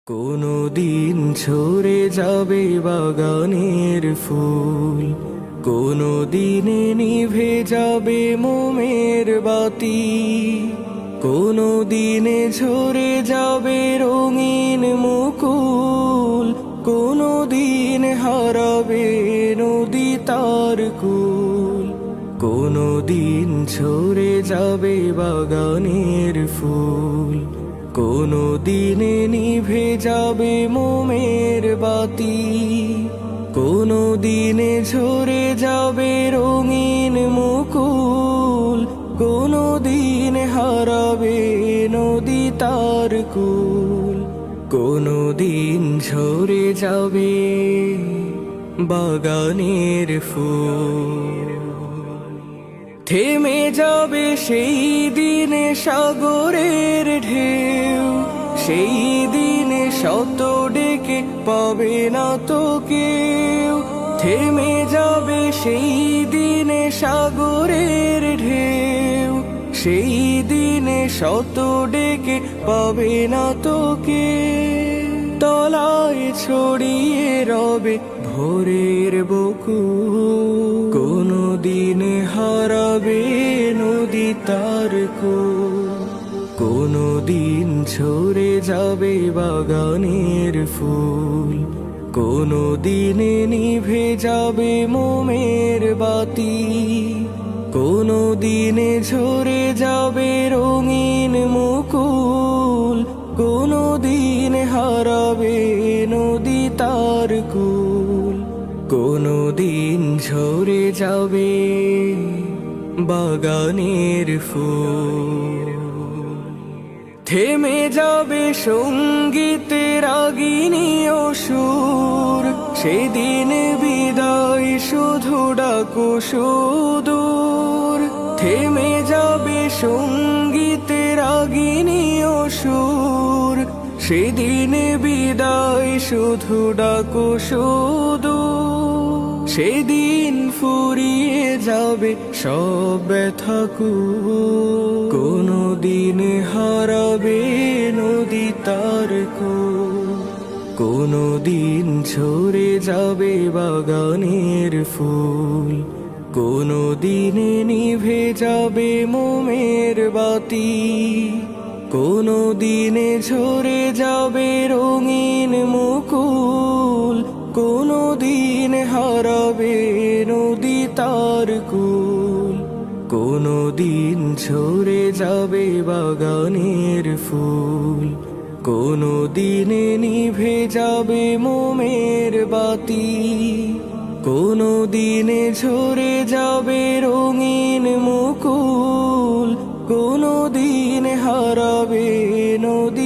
কোনো দিন ঝরে যাবে বাগানের ফুল, কোনো দিনে নিভে যাবে মোমের বাতি, কোনো দিনে ঝরে যাবে রঙিন মুকুল, কোনো দিন হারাবে নদী তার কুল। কোনো দিন ঝরে যাবে বাগানের ফুল, কোনো দিনে নিভে যাবে মোমের বাতি, কোনো দিনে ঝরে যাবে রঙিন মুকুল, কোনো দিন হারাবে নদী তার কুল। কোনো দিন ঝরে যাবে বাগানের ফুল, থেমে যাবে সেই দিনে সাগরের ঢেউ, সেই দিনে শত ডেকে পাবে না তো কেউ। থেমে যাবে সেই দিনে সাগরের ঢেউ, সেই দিনে শত ডেকে পাবে না তো কেউ। তলায় ছড়িয়ে রবে ভোরের বকুল, কোনো দিন হারাবে নদী তার কুল। কোনো দিন ঝরে যাবে বাগানের ফুল, কোনো দিনে নিভে যাবে মোমের বাতি, কোনো দিনে ঝরে যাবে রঙিন মুকুল, কোনো দিন হারাবে নদী তার কুল। কোনো দিন ঝরে যাবে বাগানের ফুল, থেমে যাবে সঙ্গীতের রাগিনী সুর, সেদিন বিদায় শুধু ডাকো সুদূর। থেমে যাবে সঙ্গীতের রাগিনী সুর, সেদিন বিদায় শুধু ডাকো সুদূর। সেদিন ফুরিয়ে যাবে সব ব্যথাকুল, কোনো দিন হারাবে নদী তার কুল। কোনো দিন ঝরে যাবে বাগানের ফুল, কোনো দিনে নিভে যাবে মোমের বাতি, কোনো দিনে ঝরে যাবে রঙিন মুকুল, কোনো দিন হারাবে নদী তার কুল। কোনো দিন ঝরে যাবে বাগানের ফুল, কোনো দিনে নিভে যাবে মোমের বাতি, কোনো দিনে ঝরে যাবে রঙিন মুকুল, কোনো দিন হারাবে নদী